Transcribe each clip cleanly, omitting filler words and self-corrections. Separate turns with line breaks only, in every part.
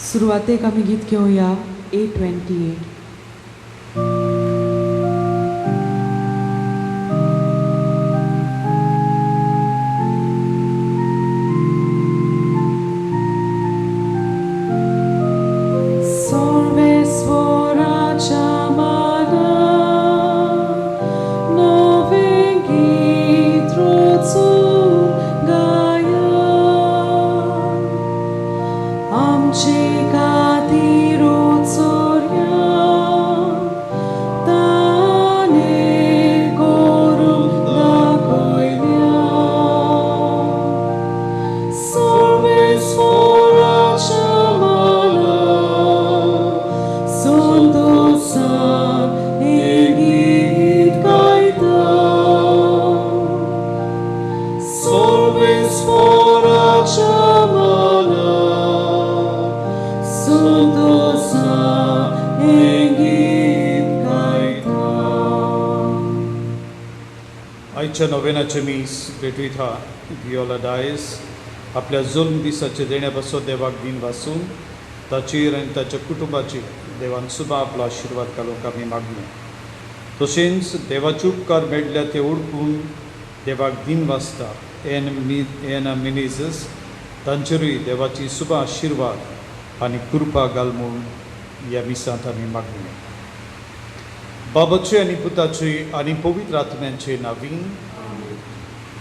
सुरवातेक आमी गीत घेवया 828.
आयच्या नोवेनाचे मीस भेटवीत हा वियोला डायस आपल्या जुल्म दिसाचे देण्या बसो देवाक दिन वाचून ताचेर आनी ताच्या कुटुंबाचेर देवान सुद्दां आपलो आशिर्वाद घालूंक आमी मागले. तशेंच देवाचे उपकार मेळ्ळ्या ते ओळखून देवाक दिन वाचता एना मिनेझस तांचेरूय देवाची सुबा आशिर्वाद आनी कृपा घाल म्हूण ह्या मिसांत आमी मागले. बाबाचे आनी पुताचे आनी पवित्र आत्म्यांचे नांवीं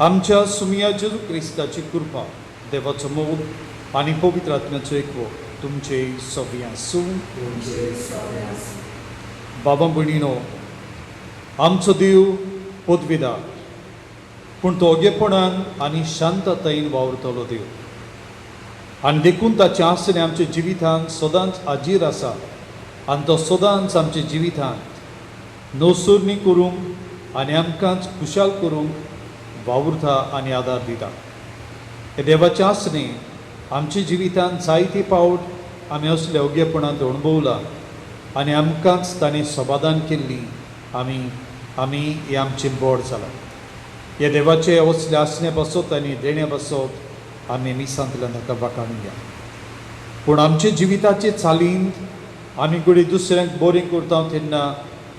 आमच्या सुमिया जेजू क्रिस्ताची कृपा देवाचो मोग आनी पवित्र आत्म्याचो एकवो तुमचे सगळ्यां आसूं. बाबा भयणीनो, आमचो देव पदवीदार पूण तो ओगेपणान आनी शांततायेन वावरतलो देव आनी देखून ताचें आसने आमच्या जिवितांत सदांच हाजीर आसा आनी तो सदांच आमच्या जिवितांत नोसुर्णी करूंक आनी आमकांच खुशाल करूंक वावुरता आनी आदार दिता. हे देवाचें आसने आमच्या जिवितांत जायते फावट आमी असल्या ओगेपणांत अणभवला आनी आमकांच ताणें समाधान केल्ली आमी हे आमचें बोड जालां. हे देवाचे असले आसने बसत आनी देण्या बसत आमी मिसांतल्यान ताका वाखाणुया. पूण आमच्या जिविताचे चालींत आमी कडेन दुसऱ्यांक बरें करता तेन्ना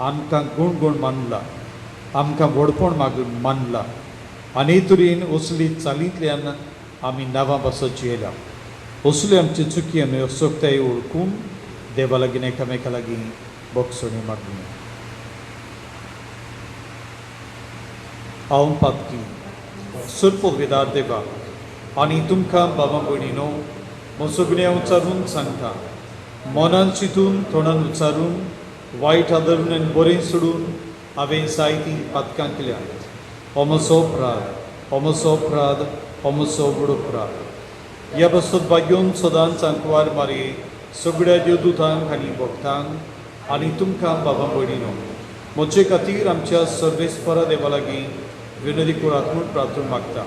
आमकां गूण मानला, आमकां व्हडपण मानला आनी हे तरेन असली चालींतल्यान आमी नांवां बसत येयल्या. असल्यो आमच्यो चुकी आमी सोगताय ओळखून देवा लागीं एकामेका लागीं बोगसणी मागुया. हांव पातकी सुरपदवीदार देवा आनी तुमकां बाबा भयणीनो म्हजो गुन्यांव उच्चारून सांगता. मनान चिंतून तोंडान उच्चारून वायट आदरून आनी बरें सोडून हांवें जायतीं पातकां केल्यात. हो म्हजो अपराध हो म्हजो व्हड अपराध. ह्या बसत बागेवन सदांच आंकवार मारे सगळ्या देवदूतांक आनी भक्तांक आनी तुमकां बाबा भयणीनो म्हजे खातीर आमच्या सर्वेस्परा देवा लागीं विनंती करात म्हूण प्रार्थना मागता.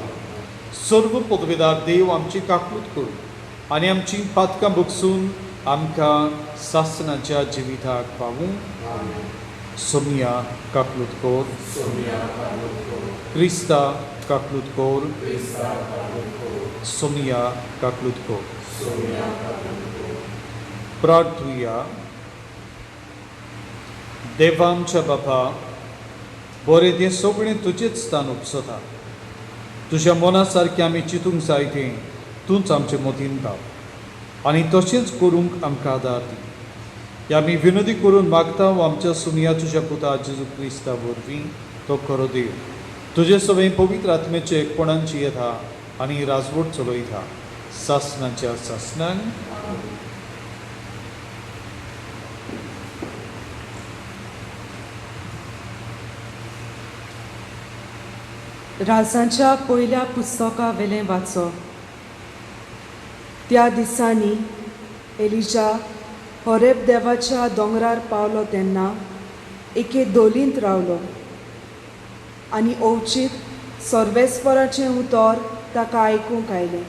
सर्व पदवीदार देव आमची काकूट करूं आनी आमची पातकां बगसून आमकां सासणाच्या जिविताक पावूं. सोमिया काकलूत कोर, क्रिस्ता काकलूत कोर, सोमिया काकलूत कोर. प्रार्थुया. देवा आमच्या बापा, बरें तें सगळें तुजेच स्थान उपसता. तुज्या मना सारकें आमी चिंतूंक जाय तें तूंच आमचे मतीन घाल आनी तशेंच करूंक आमकां आदार दी. आमी विनंती करून मागता व आमच्या सुमिया तुज्या पुता जेजू क्रिस्ता वरवीं तो खरो देव तुजे सगळें पवित्र आत्म्याचे एकपणान जियेता आनी राजवट चलयता सासणाच्या सासणान.
राजांच्या पयल्या पुस्तका वेलें वाचप. त्या दिसांनी एलिजा होरेब देवाच्या दोंगरार पावलो तेन्ना एके दोलींत रावलो आनी ओवचीत सर्वेस्पराचें उतर ताका आयकूंक आयलें.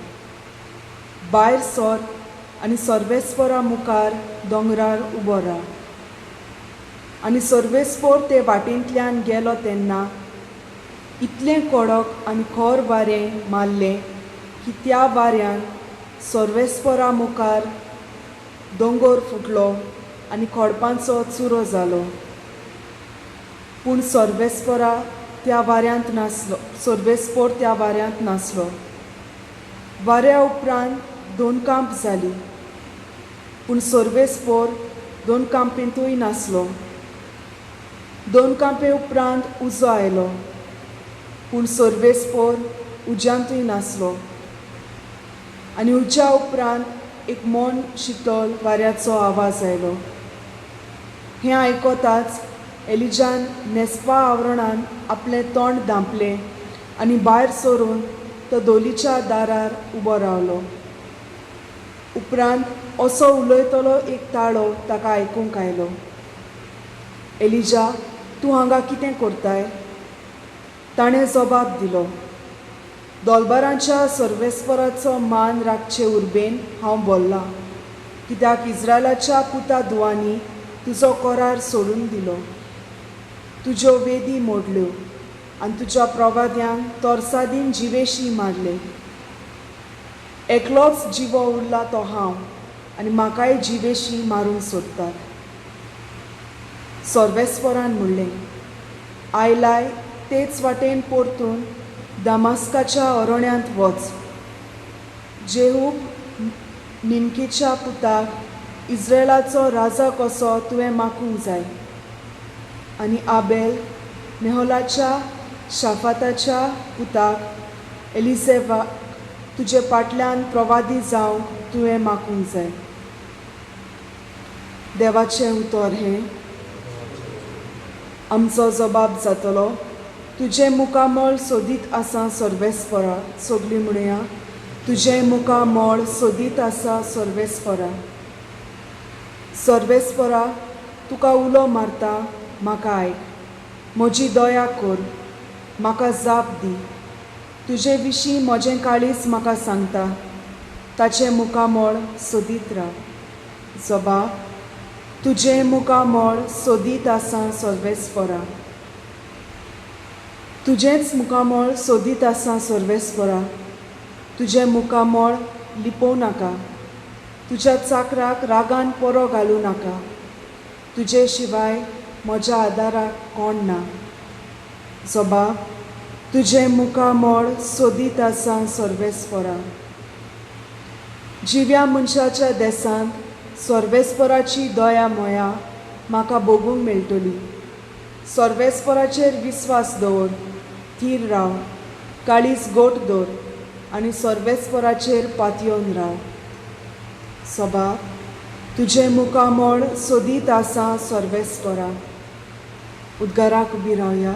भायर सर आनी सर्वेस्परा मुखार दोंगरार उबो राव. आनी सर्वेस्पर ते वाटेंतल्यान गेलो तेन्ना इतलें कडक आनी खर वारें मारलें की त्या वाऱ्यान सर्वेस्परा मुखार दोंगर फुटलो आनी खोडपांचो चुरो जालो. पूण सोर्बेस्पोरा त्या वाऱ्यांत नासलो. सोर्बेस्पोर त्या वाऱ्यांत नासलो. वाऱ्या उपरांत 2 कांप जालीं, पूण सोर्बेस्पोर 2 कांपींतूय नासलो. 2 कांपे उपरांत उजो आयलो, पूण सोर्बेस्पोर उज्यांतूय नासलो. आनी उज्या उपरांत एक मोन शितल वाऱ्याचो आवाज आयलो. हें आयकोताच एलिजान न्हेसपा आवरणान आपलें तोंड धांपलें आनी भायर सरून तो दोलीच्या दारार उबो रावलो. उपरांत असो उलयतलो एक ताळो ताका आयकूंक आयलो. एलिजा, तूं हांगा कितें करताय? ताणें जबाब दिलो, दोलबारांच्या सोर्बेस्पोराचो मान राखचे उर्बेन हांव बोल्लां, कित्याक इस्रायलाच्या पुता धुवांनी तुजो कोरार सोडून दिलो. तुज्यो वेदी मोडल्यो आनी तुज्या प्रवाद्यांक तोरसादीन जिवेशी मारले. एकलोच जिवो उरला तो हांव, आनी म्हाकाय जिवेशी मारूंक सोदतात. सोर्बेस्पोरान म्हणलें, आयलाय तेच वाटेन परतून दामास्काच्या अरोण्यांत वच. जेहूब निमकेच्या पुताक इस्रायलाचो राजा कसो तुवें मागूंक जाय. आनी आबेल मेहोलाच्या शाफाताच्या पुताक एलिसेवा तुजे फाटल्यान प्रवादी जावंक तुवें मागूंक जाय. देवाचें उतर हें. आमचो जबाब जातलो, तुजें मुखामळ सोदीत आसा सोर्बेस्पोरा. सगळीं म्हणया, तुजें मुखामळ सोदीत आसा सोर्बेस्पोरा. सोर्बेस्पोरा, तुका उलो मारता, म्हाका आयक. म्हजी दया कर, म्हाका जाप दी. तुजे विशीं म्हजें काळीज म्हाका सांगता. ताचें मुखामळ सोदीत राव. जबाब, तुजें मुखामळ सोदीत आसा सोर्बेस्पोरा. तुजेंच मुखामळ सोदीत आसा सोर्बेस्पोरा. तुजें मुखामळ लिपोव नाका. तुज्या चाकराक रागान परो घालूं नाका. तुजे शिवाय म्हज्या आदाराक कोण ना. जबाब, तुजें मुखामळ सोदीत आसा सोर्बेस्पोरा. जिव्या मनशाच्या देसांत सोर्बेस्पोराची दया मोया म्हाका भोगूंक मेळटली. सोर्बेस्पोराचेर विस्वास दवर, थीर राव, काळीज गोट दवर आनी सोर्बेस्पोराचेर पातयेवन राव. जबाब, तुजें मुखामळ सोदीत आसा सोर्बेस्पोरा. उद्गाराक उबी रावया.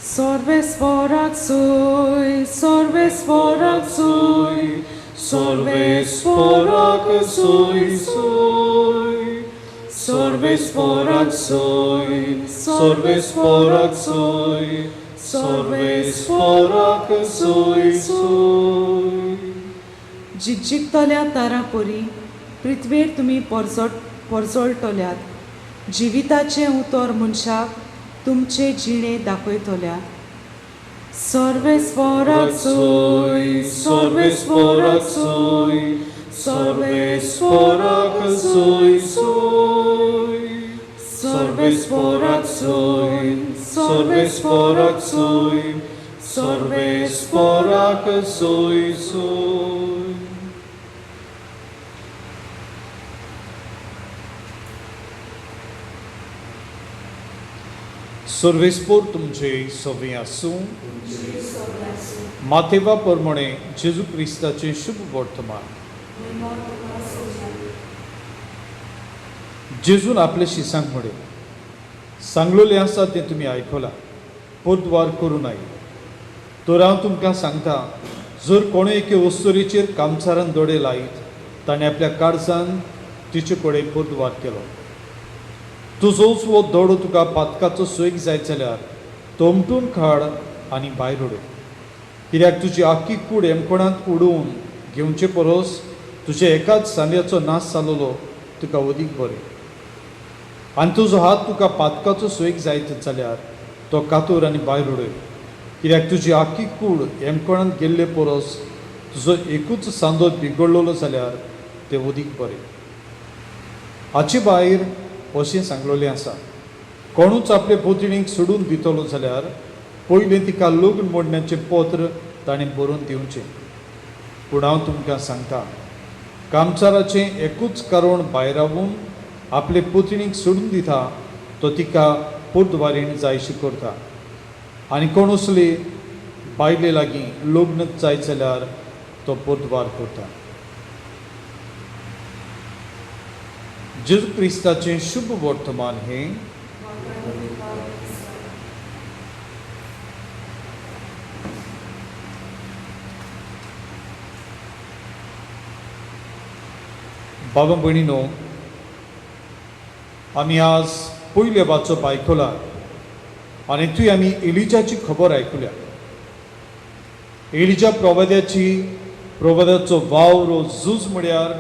सोर्बेस्पोराक सोय, सोर्बेस्पोराक सोय, सोर्बेस्पोराक सोय सोय. सोर्बेस्पोराक सोय, सोर्बेस्पोराक सोय, सोर्बेस्पोराक सोय सोय. जिकजिकतल्या तारा परी पृथ्वीर तुमी परजोळटल्यात. जिविताचें उतर मनशाक तुमचे जिणे दाखयतल्यात. सोर्बेस्पोराक सोय, सोर्बेस्पोराक सोय, सोर्बेस्पोराक सोय सोय. सोर्बेस्पोराक सोय, सोर्बेस्पोराक सोय, सोर्बेस्पोराक सोय सोय.
सोर्बेस्पोर तुमचे सवे आसूं. माथेवा प्रमाणे जेजू क्रिस्ताचे शुभ वर्तमान. जेजून आपल्या शिसांक म्हणले, सांगलोलें आसा तें तुमी आयकलां, पोरद्वार करूं नये. तर हांव तुमकां सांगता, जर कोणूय एके वस्तुरेचेर कामचारान दोळे लायत, ताणें आपल्या काळजान तिचे कडेन पोरद्वार केलो. तुजोच वो दोडो तुका पातकाचो सोयक जायत जाल्यार तो उमटून काड आनी भायर उडय. कित्याक तुजी आख्खी कूड एमकोणांत उडोवन घेवचे परस तुज्या एकाच सांद्याचो नाश जालोलो तुका अदीक बरें. आनी तुजो हात तुका पातकाचो सोयक जायत जाल्यार तो कातूर आनी भायर उडय. कित्याक तुजी आख्खी कूड एमकोणांत गेल्ले परस तुजो एकूच सांदो बिगडलोलो जाल्यार तें अदीक बरें. हाचे भायर अशें सांगलोलें आसा, कोणूच आपले पुतणीक सोडून दितलो जाल्यार पयलीं तिका लग्न मोडण्याचें पत्र ताणें बरोवन दिवचें. पूण हांव तुमकां सांगता, कामचाराचें एकूच कारण भायर रावून आपले पुतणीक सोडून दिता तो तिका पोरतवारीण जायशी करता. आनी कोण असली बायले लागीं लग्न जायत जाल्यार तो पोरतवार करता. जेजू क्रिस्ताचें शुभ वर्तमान हें बाबा भयणीनो, आमी आज पयले वाचप आयकला आनी थंय आमी एलिजाची खबर आयकुल्या. एलिजा प्रवाद्याचो वावरो झूज म्हळ्यार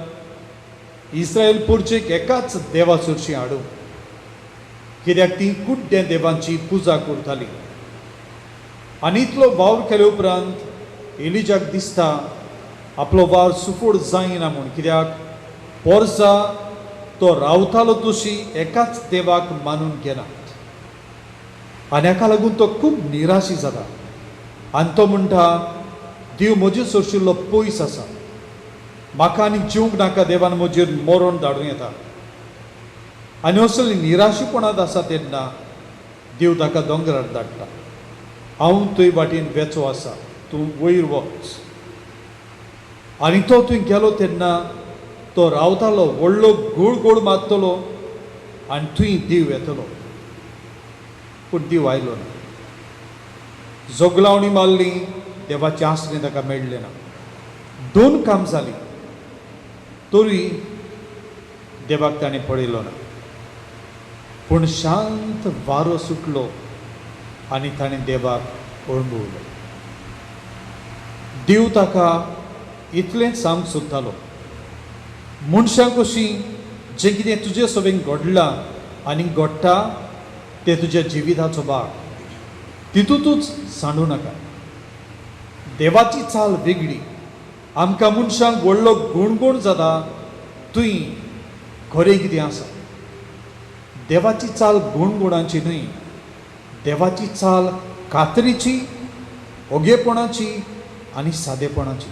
इस्रायल पुरचेक एकाच देवा चडशी हाडूं, कित्याक ती कुड्ड्या देवांची पुजा करताली. आनी इतलो वावर केले उपरांत एलिजाक दिसता आपलो वार सुफोड जायना म्हूण, कित्याक वर्सां तो रावतालो तशी एकाच देवाक मानून घेनात. आनी हाका लागून तो खूब निराशी जाता आनी तो म्हणटा, देव म्हजे सोडशिल्लो पयस आसा, म्हाका आनी जिवंक नाका, देवान म्हजेर मरण धाडूं येता. आनी असली निराशीपणांत आसा तेन्ना देव ताका दोंगरार धाडटा. हांव तुजे वाटेन वेचो आसा, तूं वयर वच. आनी तो थंय गेलो तेन्ना तो रावतालो, व्हडलो गोड मारतलो आनी थंय देव येतलो. पूण देव आयलो ना. जोगलावणी मारली, देवाची आसली ताका मेळ्ळें ना. 2 काम जालीं तरी देवाक ताणें पळयलो ना. पूण शांत वारो सुटलो आनी ताणें देवाक अळमवलो. देव ताका इतलेंच सांग सोदतालो, मनशाक अशीं जें कितें तुजे सोबेन घडलां आनी घडटा तें तुज्या जिविताचो भाग, तितूंतूच सांडूं नाका. देवाची चाल वेगळी. आमकां मनशांक व्हडलो गुणगुण जाता थंय खरें कितें आसा. देवाची चाल गुणगुणाची न्हय, देवाची चाल खात्रीची, ओगेपणाची आनी सादेपणाची.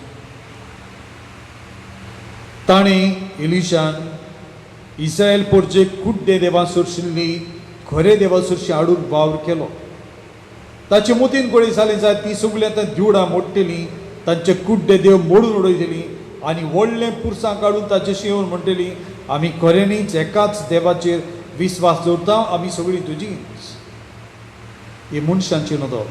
ताणें एलिशान इस्रायल पोरचे कुड्डे देवा सोडशिल्ली खरे देवा सोडशी हाडून वावर केलो. ताचे मोतीन कळी जाली जायत ती सगळीं आतां दिवडां मोडटलीं, तांचे कुड्डे देव मोडून उडयतलीं आनी व्हडलें पुरसां काडून ताचेशी येवन म्हणटलीं, आमी खऱ्यांनीच एकाच देवाचेर विस्वास दवरता, आमी सगळीं तुजीच. ही मनशांची नदर.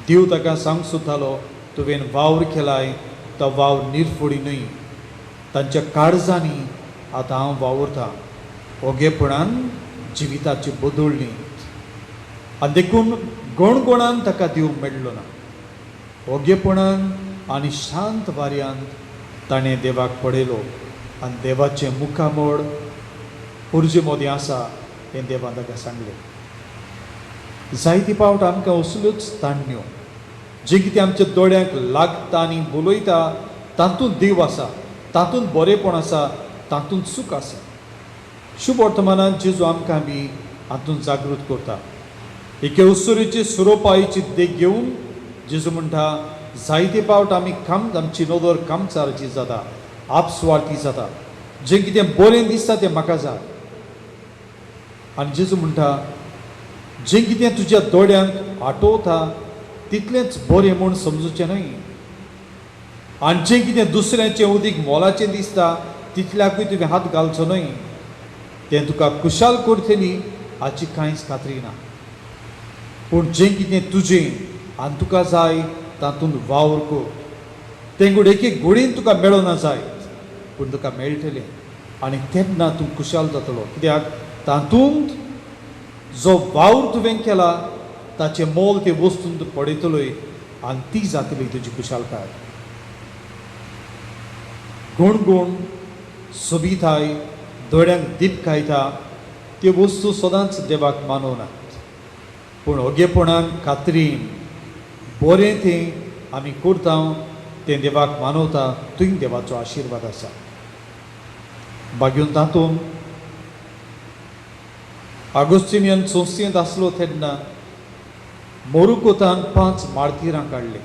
देव ताका सांग सोदतालो, तुवें वावर केलाय तो वावर निर्फोडी न्हय, तांच्या काळजांनी आतां हांव वावरतां. ओगेपणान जिविताची बदलणी. आनी देखून गणगणान ताका देव मेळ्ळो ना. ओगेपणान आनी शांत वाऱ्यांत ताणें देवाक पळयलो आनी देवाचें मुखामोड पुर्जे मदीं आसा हें देवान ताका सांगलें. जायती पावट आमकां असल्योच ताणण्यो जे कितें आमच्या दोळ्यांक लागता आनी बोलयता तातूंत देव आसा, तातूंत बरेपण आसा, तातूंत सूख आसा. शुभ वर्तमानांत जेजू आमकां बी हातूंत जागृत करता. एके उसुरीची सुरोपायेची देख घेवन जेजू म्हणटा, जायते पावट आमची नदर कामचाराची जाता, आपस्वार्थी जाता. जें कितें बरें दिसता तें म्हाका जाय. आनी जेजू म्हणटा, जें कितें तुज्या दोळ्यांक आठवता तितलेंच बरें म्हूण समजुचें न्हय. आनी जें कितें दुसऱ्याचें उदीक मोलाचें दिसता तितल्याकूय तुवें हात घालचो न्हय. तें तुका कुशाल करतली हाची कांयच खात्री ना. पूण जें कितें तुजें आनी तुका जाय तातूंत वावर कर. तें एके घडयेन तुका मेळना जायत, पूण तुका मेळटलें आनी तेन्ना तूं कुशाल जातलो. कित्याक तातूंत जो वावर तुवें केला ताचें मोल ते वस्तूंत पडयतलोय आनी ती जातली तुजी कुशालकाय. गुणगुण, सोबिताय, दोळ्यांक दीप खायता त्यो वस्तू सदांच देवाक मानवनात. पूण ओगेपणान खात्रीन बरें तें आमी करता तें देवाक मानवता, थंय देवाचो आशिर्वाद आसा. बागेवन तातूंत ऑगस्टिनियन संस्थेंत आसलो तेन्ना मोरुकोतान 5 मार्तिरां काडली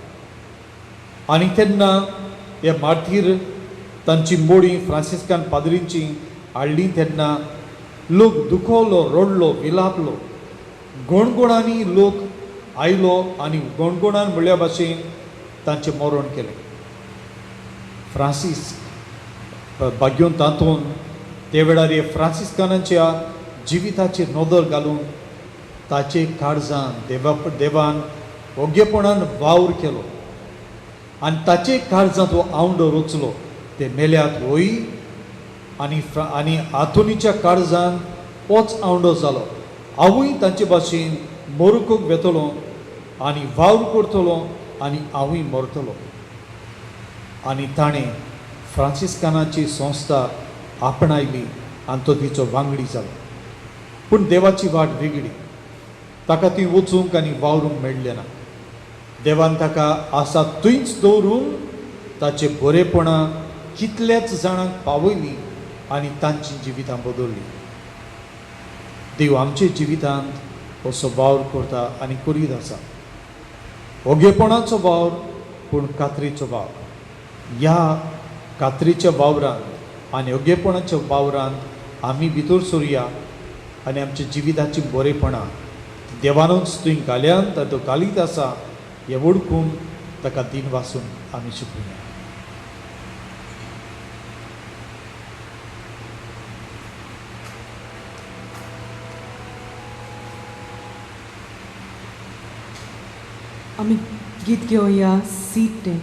आनी तेन्ना हे मार्तीर तांची मोडी फ्रांसिस्कान पाद्रींची हाडली तेन्ना लोक दुखवलो, रडलो, विलापलो. गोणगोणांनी लोक आयलो आनी गोणगोणान म्हणल्या भाशेन तांचें मरण केलें. फ्रांसीस भाग्योन तातून ते वेळार हे फ्रांसिस्कानांच्या जिविताचेर नदर घालून ताचे काळजान देवान ओग्यपणान वावर केलो आनी ताचे काळजांत हो आवंडो रचलो. ते मेल्यात होय आनी आथोनीच्या काळजान होच आवंडो जालो. हांवूय तांचे भाशेन मोरुकोक वेतलो आनी वावर करतलो आनी हांवूय मरतलो. आनी ताणें फ्रांसिस्कानाची संस्था आपणायली आनी तो तिचो वांगडी जालो. पूण देवाची वाट वेगळी. ताका ती वचूंक आनी वावरूंक मेळ्ळें ना. देवान ताका आसा थंयच दवरून ताचे बरेपणां कितल्याच जाणांक पावयली आनी तांची जिवितां बदलली. देव आमचे जिवितांत असो वावर करता आनी करीत आसा. ओगेपणाचो वावर पूण कात्रीचो वावर. ह्या कात्रीच्या वावरांत आनी ओगेपणाच्या वावरांत आमी भितर सरया आनी आमच्या जिविताची बरेपणां देवानूच थंय घाल्यांत आनी तो घालीत आसा हें वळखून ताका दिन वासून आमी शिकूया.
आमी गीत घेवया सीट ते.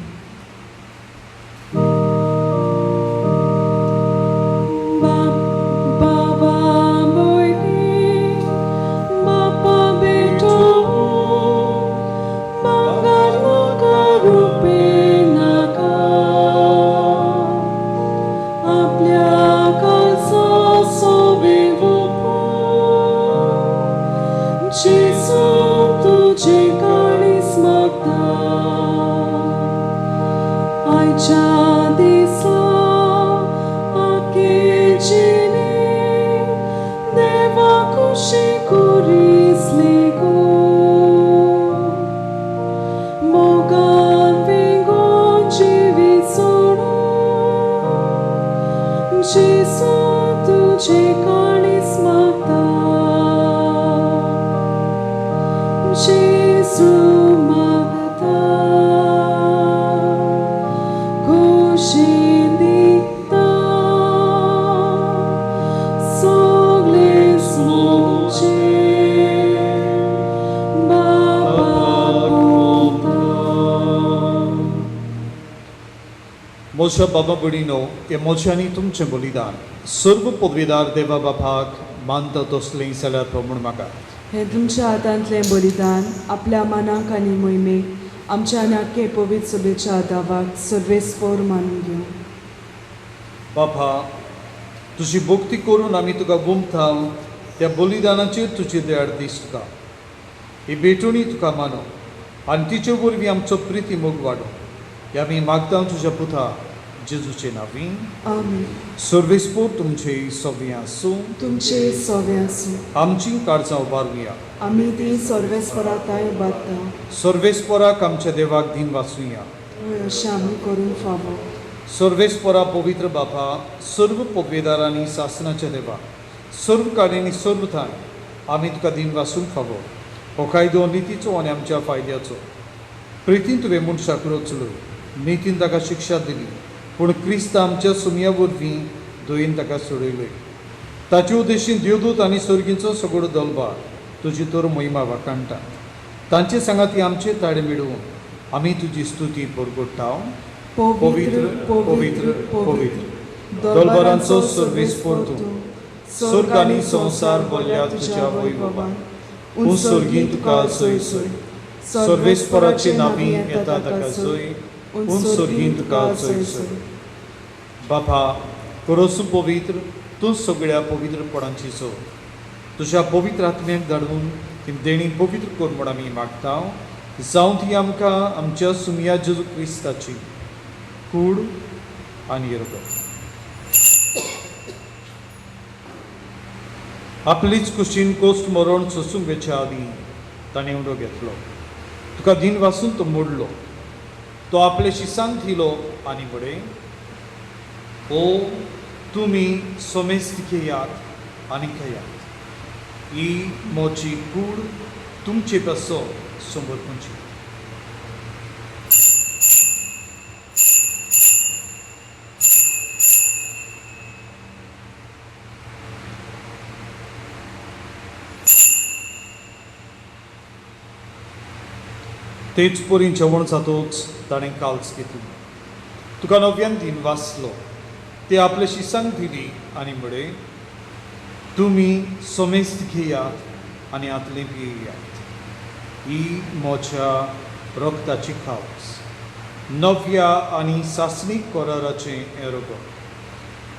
मोशा बाबा भयणीनो, हे मोशांनी तुमचें बलिदान सर्व पदवीदार देवा बापाक मानता तसलें जाल्यार प्रमाण म्हाका.
हे तुमच्या हातांतलें बलिदान आपल्या मनाक आनी मोहिमेक आमच्या नाके पवित्र सभेच्या आदावाक सर्वेस्पर मानून घेवं.
बापा, तुजी भक्ती करून आमी तुका गुमताव त्या बलिदानाचेर तुजी दयाळ दिसता. ही भेटोणी तुका मानो आनी तिचे वरवीं आमचो प्रिती मोग वाडो. हे आमी मागता तुज्या पुता जेजूचे नांवीं.
आमीन.
सर्वेस्पर तुमचे सव्या आसूं.
तुमचे सवे आसूं.
आमची काळजां उबारुया.
आमी ती सर्वेस्पराताय उबारता.
सर्वेस्पराक आमच्या देवाक दिन वाचुया.
अशें आमी करूंक फावो.
सर्वेस्परा पवित्र बापा, सर्व पदवेदारांनी शासनाच्या देवा, सर्व काळेंनी सर्व थाय आमी तुका दिन वाचूंक फावो. हो कायदो नितीचो आनी आमच्या फायद्याचो. प्रितीन तुवें मनशाक रचलो, नितीन ताका शिक्षा दिली, पूण क्रिस्त आमच्या सुमया वरवीं दोयेन ताका सोडयले. ताचे उद्देशीन देवदूत आनी सर्गींचो सगळो दलबार तुजी तर महिमा वाकाणटा. तांचे सांगाती आमचे ताळे मिळोवन आमी तुजी स्तुती परगट्टाव. पवित्र पवित्र पवित्र दलबारांचो सर्वेस्पर तूं, स्वर्ग आनी संवसार भरल्या तुज्या वैभवान. उंच सर्गीं तुका जय जय. सर्वेस्पराचे नांवी येता ताका जय. उंच सर्गीं तुका जय जय. बापा, खरोच पवित्र तूं सगळ्या पवित्रपणांची सो. तुज्या पवित्र आत्म्याक धाडून ती देणी पवित्र कर म्हूण आमी मागता. जावं ती आमकां आमच्या सुमया जेजू क्रिस्ताची कूड आनी रगत. आपलीच कुशीन कोस्ट मरोण सोसूंक वेच्या आदीं ताणें उडो घेतलो. तुका दिन वाचून तो मोडलो. तो आपले शिसांक दिलो आनी म्हणे, ओ तुमी सोमेस्त घेयात आनी खायात. ही मोची कूड तुमचे बसो समोर तुमची. तेच परी जेवण जातोच ताणें काल्स घेतली. तुका नव्यान दिन वाचलो. ते आपले शिसांक दिली आनी म्हणे, तुमी सोमेस्त घेयात आनी आतले पियेयात. ही म्हज्या रक्ताची खावस, नव्या आनी सासणीक कराराचें हें रगत.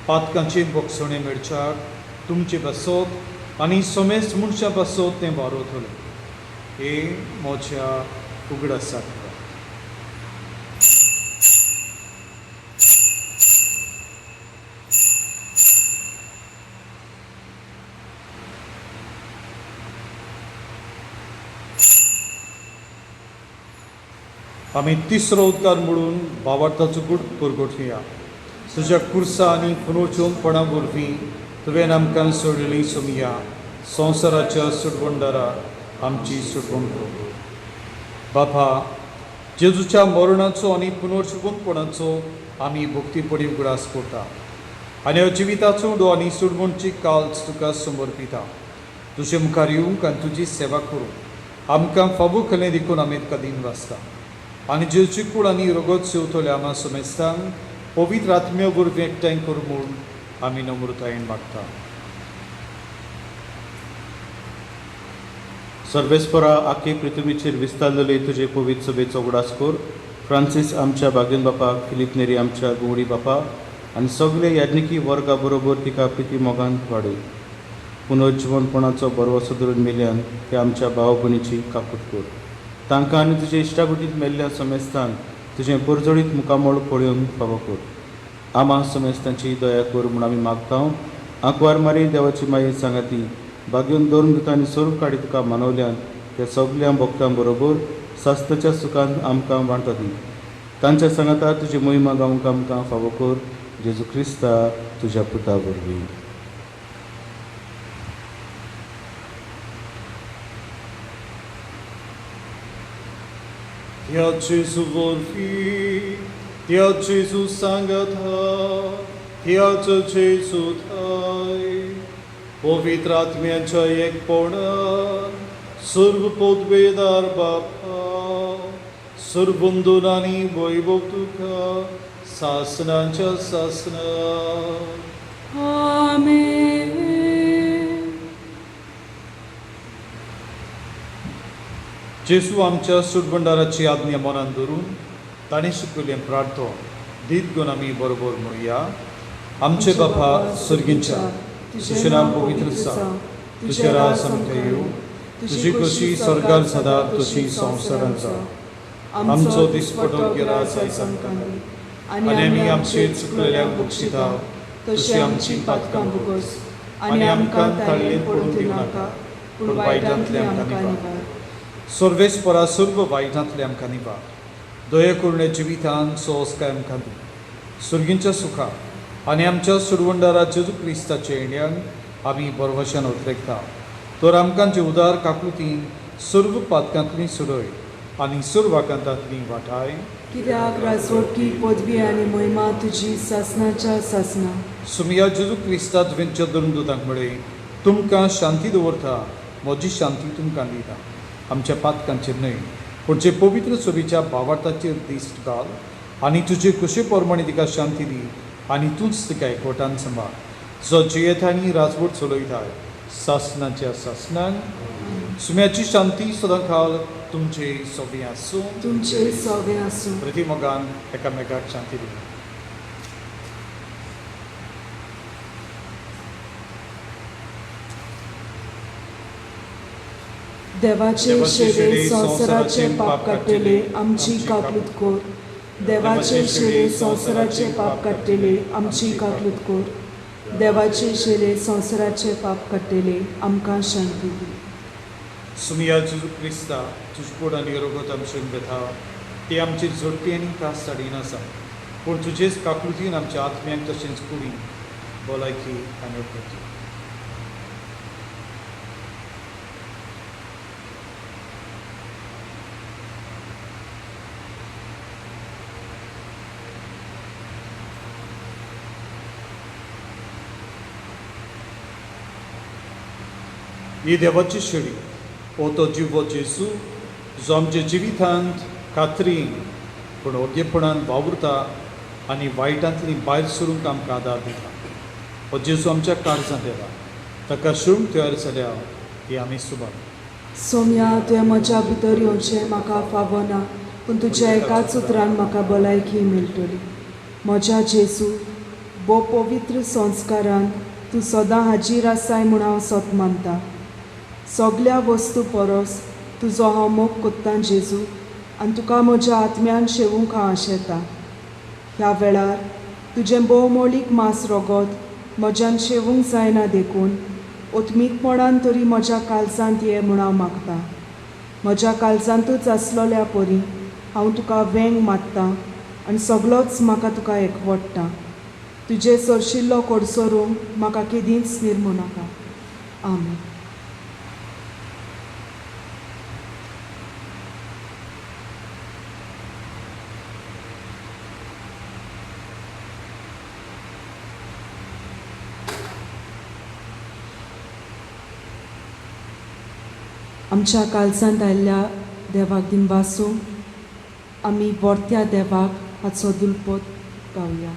पातकांचे बोगसणे मेळच्याक तुमचे बसत आनी सोमेस्त मनशां बसत तें वारोतलें. हे म्हज्या उगडासाक. आमी तिसरो उद्गार म्हणून भावार्थाचो गूढ परगटुया. तुज्या कुर्सा आनी पुनर्जोवनपणा वरवीं तुवें आमकां सोडली सुमिया. संवसाराच्या सुडवंडारा आमची सुडवण कर. बापा, जेजूच्या मरणाचो आनी पुनर्जीवनपणाचो आमी भक्तीपडी उगडास करता आनी ह्या जिविताचो उडो आनी सुडवणची काल्स तुका समर्पिता. तुजे मुखार येवंक आनी तुजी सेवा करूंक आमकां फावो केलें देखून आमी तुका दिन वाचता. आनी जेजूची कूड आनी रगत सेवतले आमा समेस्तांक पवित्र आत्म्या वरवीं एकठांय कर म्हूण आमी नम्रतायेन मागता.
सर्वेस्परा आखे पृथ्वीचेर विस्तारलेले तुजे पवित्र सभेचो उगडास कर. फ्रांसीस आमच्या बागेन बापाक, फिलीप नेरी आमच्या गुवडी बापा आनी सगळे याज्ञिकी वर्गा बरोबर तिका प्रिती मोगान वाडय. पुनर्जीवनपणाचो बरवसो धरून मेल्यान ते आमच्या भाव भयणीची काकूट कर. तांकां आनी तुजे इश्टागुटींत मेल्ल्या समेस्तांक तुजें परजळीत मुखामळ पळोवंक फावो कर. आमा समेस्तांची दया कर म्हूण आमी मागता. आंकवार मारी देवाची माये सांगाती बागेवन दोन दुतांनी स्वरूप काडी तुका मानवल्यान त्या सगळ्या भक्तां बरोबर सास्ताच्या सुखांत आमकां वांटो दी. तांच्या सांगाता तुजी महिमा गावंक आमकां फावो कर. जेजू क्रिस्ता तुज्या पुता वरवीं.
ह्या जेजू वरवीं, ह्या जेजू सांगाता, ह्याच जेजू थाय पवित्र आत्म्याच्या एकपणान सर्व पदवेदार बापा, सर्वंदोन आनी वैभव तुका सासनाच्या सासना.
आमेन.
जेजू आमच्या सुडबंडाराची आज्ञा मनान धरून ताणें शिकयलें प्रार्थना दीत घेवन आमी बरोबर म्हणुया. आमचे बापा सर्गींच्या, तुजें नांव पवित्र आसा, तुजें राज आमकां येवं, तुजी कशी स्वर्गार जाता तशी संवसारांत जावं. आमचो दिसपटो गिराय आयज आमकां दी आनी आमी आमचेर चुकलेल्यांक बक्षिता तशी आमची पातकां भोगोस आनी आमकां ताळयेंत पडूंक दिवं नाका पूण वायटांतले आमकां निवार. सर्वेस्परा सर्व वायटांतले आमकां निवार. दया करून जिवितांत सोंस्काय आमकां दी. सुर्गींच्या सुखा आनी आमच्या सुडवंडारा जेजू क्रिस्ताच्या येण्याक आमी बरवशान उतरेकता. तर आमकां जे उदार काकुतीन सर्व पातकांतली सुडय आनी सर्व आकांतांतली वाटाय.
कित्याक राजवटकी पदवी आनी महिमा तुजी सासनाच्या सासना.
सुमिया जेजू क्रिस्ता तुवेंच्या धरून दुतांक म्हळे, तुमकां शांती दवरता, म्हजी शांती तुमकां दिता. आमच्या पातकांचेर न्हय पूण जे पवित्र सभेच्या भावार्थाचेर दिश्ट घाल आनी तुजे कशे प्रमाणे तिका शांती दी आनी तूंच तिका एकवटान सांबाळ. जो जियेता आनी राजवट चलयताय सासनाच्या सासनान. सुम्याची शांती सदां काल तुमचे सगळें आसूं.
तुमचे सगळें आसूं.
प्रती मोगान एकामेकाक शांती दी.
देवाचे शेरे संवसाराचे पाप काडटले आमची काकलूत कोर. देवाचे शेरे संवसाराचे पाप काडटले आमची काकलूत कोर. देवाचे शेले संवसाराचे पाप कट्टेले आमकां शांती दी.
सुमिया जेजू क्रिस्ता तुज पोड आनी रोगोत आमचें बेथा ती आमची जोडटी आनी त्रास साडीन आसा पूण तुजेच काकृतीन आमच्या आत्म्याक तशेंच कुडीन भलायकी आनी उपकार. ही देवाची शेळी हो तो जिवो जेजू जो आमच्या जिवितांत खात्रीन पूण ओगेपणान वावुरता आनी वायटांतली भायर सरूंक आमकां आदार दिता. हो जेजू आमच्या काळजांत येता ताका शुंग तयार जाल्या ही आमी सुबार.
सोम्या तुवें म्हज्या भितर येवचें म्हाका फावना पूण तुज्या एकाच उतरान म्हाका भलायकी मेळटली. म्हज्या जेजू बो पवित्र संस्कारान तूं सदां हाजीर आसाय म्हूण हांव सत मानता. सगळ्या वस्तू परस तुजो हांव मोग कोत्तां जेजू आनी तुका म्हज्या आत्म्यान शेवूंक हांव आशेतां. ह्या वेळार तुजें भोवमोलीक मांस रोगोत म्हज्यान शेवूंक जायना देखून ओतमीकपणान तरी म्हज्या काळजांत ये म्हूण हांव मागतां. म्हज्या काळजांतूच आसलोल्या परी हांव तुका वेंग मारतां आनी सगळोच म्हाका तुका एकवडटा. तुजे सरशिल्लो कोडसरूंक म्हाका केदींच निर्मू नाका. आमेन. आमच्या काळजांत आयिल्ल्या देवाक दिनवासू आमी वर्त्या देवाक हाचो दुलपोत गावया.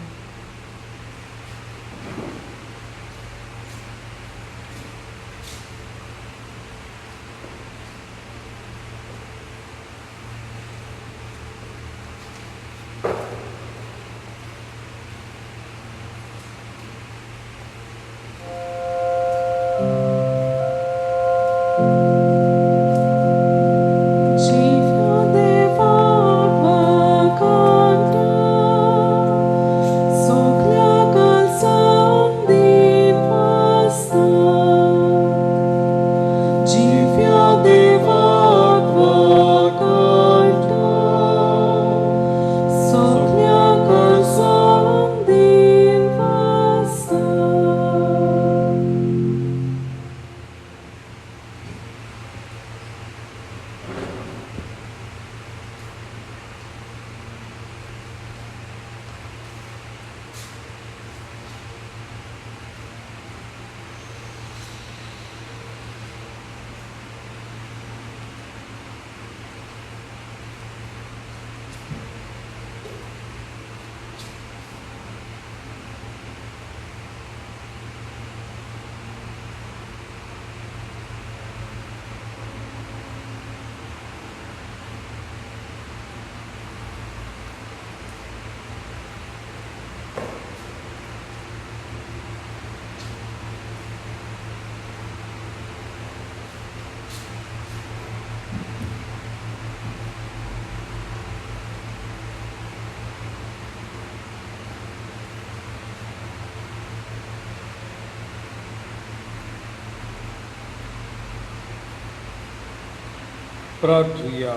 प्रार्थुया.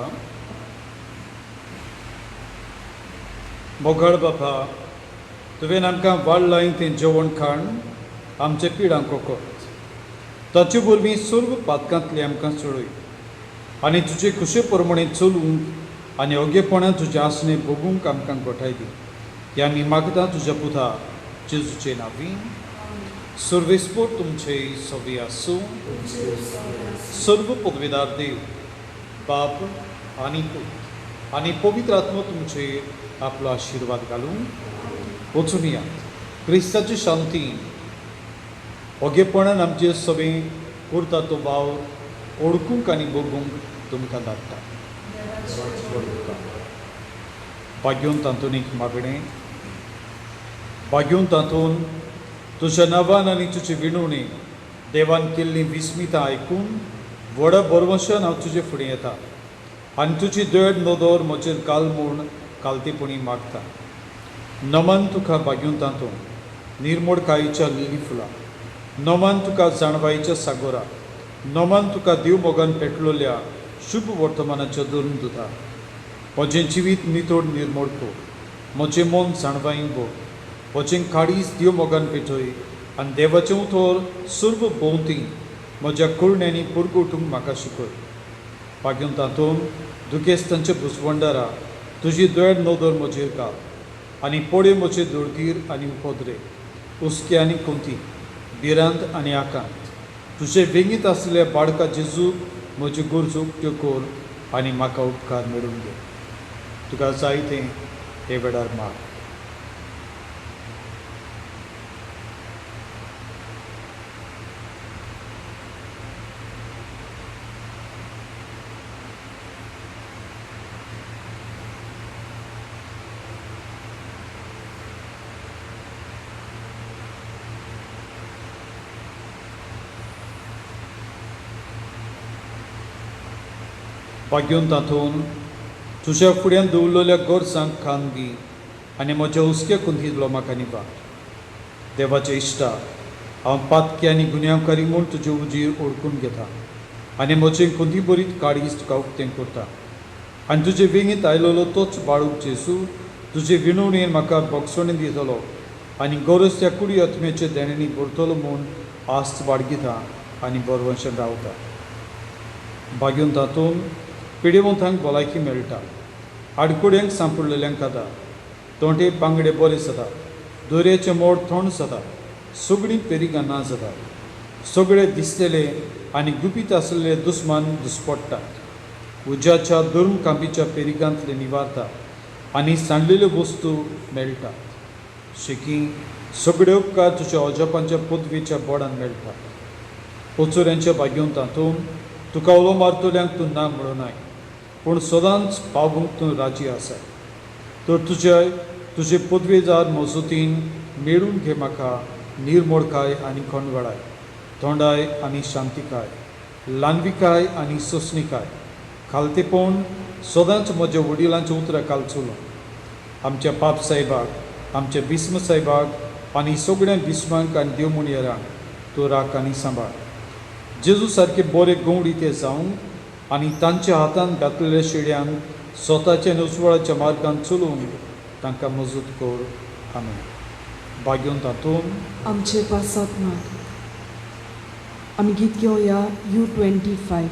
मोगळ बापा तुवें आमकां वाडलाय तें जेवण खाण आमचे पिडांक कोकोत ताचे वरवीं सर्व पातकांतली आमकां चडय आनी तुजे कुशे प्रमाणे चलूंक आनी ओगेपणान तुजें आसणें भोगूंक आमकां घोटाय दी. हें आमी मागता तुज्या पुता जेजूचे नांवीं. सर्वेस्पोर तुमचे सवी आसूं. सर्व पदवेदार देव बाप आनी पूत आनी पवित्र आत्मा तुमचे आपलो आशिर्वाद घालून वचून यात. क्रिस्ताची शांती ओगेपणान आमचे सगळें करता तो भाव ओळखूंक आनी भोगूंक तुमकां धाडटा. भाग्योन तातूंत एक मागणें. भाग्योन तातूंत तुज्या नांवान आनी तुजे विणवणे देवान केल्ली विस्मितां आयकून व्हडा बरवशान हांव तुजे फुडें येता आनी तुजी देड नदर म्हजेर घाल म्हूण कालतेपणी मागता. नमन तुका भाग्योन तातूंत निर्मोडकायेच्या लिली फुलां, नोमान तुका जाणवायेच्या सागोरा, नोमान तुका देव मोगान पेटलोल्या शुभ वर्तमानाच्या धरून दुता. म्हजें जिवीत नितोड निर्मोड कर, म्हजें मन जाणवाईन भोग, म्हजें काळीज देव मोगान पेटय आनी देवाचें उतर सर्व भोंवती म्हज्या कुरण्यांनी पुरगोटूंक म्हाका शिकय. मागीर तातूंत दुखेस्तांच्या भुसवंडारा तुजी दोळ नदर म्हजेर घाल आनी पडे म्हजे दोळगीर आनी उपद्रे, उस्के आनी कोंती, भिरांत आनी आकांत. तुजे वेगीत आसलेल्या बाळका जेजूक म्हज्यो गरजो त्यो कर आनी म्हाका उपकार मेळून घे. तुका जाय तें हे वेळार माग. भाग्योन तातून तुज्या फुड्यान दवरलेल्या गोरसांक खानगी आनी म्हज्या हुस्क्या कुंतींतलो म्हाका निभार. देवाच्या इश्टा, हांव पातकी आनी गुन्यांवकारी म्हूण तुजे उजीर ओळखून घेता आनी म्हजें कुंती बरीत काळीज तुका उक्तें करता. आनी तुजे वेगीत आयलोलो तोच बाळूक जेसू तुजे विणवणेन म्हाका बोगसोणें दितलो आनी गरज त्या कुडी आत्म्याचे देण्यांनी भरतलो म्हूण आस्त बाळगिता आनी बरवंशान रावता. भाग्योन तातूंत पिडेवंतांक भलायकी मेळटा, आडकुड्यांक सांपडलेल्यांक खाता, तोंडे बांगडे बरे जातात, दोरयाचें मोड थंड जाता, सगळीं पेरिगां ना जातात, सगळे दिसलेले आनी गुपीत आसलेले दुस्मान दुस्पडटात, उज्याच्या दुर्म कांबीच्या पेरिगांतले निवारतात आनी सांडलेल्यो वस्तू मेळटात. शिकी सगळे उपकार तुज्या अजापांच्या पदवेच्या बोडान मेळटात. ओचोऱ्यांच्या भाग्योन तातूंत तुका उलो मारतल्यांक तूं ना म्हणूनाय, पूण सदांच पावूंक तूं राजी आसा. तर तुजे पदवेदार मजतीन मेळून घे म्हाका निर्मोडकाय आनी खणगडाय, थोंडाय आनी शांतिकाय, ल्हानविकाय आनी सोंसणीकाय, खालतेपण सदांच म्हज्या वडिलांच्या उतरां कालचुलो. आमच्या पाप साहेबाक, आमच्या बिस्म साहेबाक आनी सगळ्या बिस्मांक आनी देवमुणयरांक तूं राख आनी सांबाळ. जेजू सारके बरे गवंडी ते जावंक आनी तांच्या हातान घातलेल्या शेड्यांक स्वताच्या नुसवळाच्या मार्गान चलूंक तांकां मजत कर. आमेन. भाग्योन तातूंत
आमचे पासत माग. आमी गीत घेवया U25.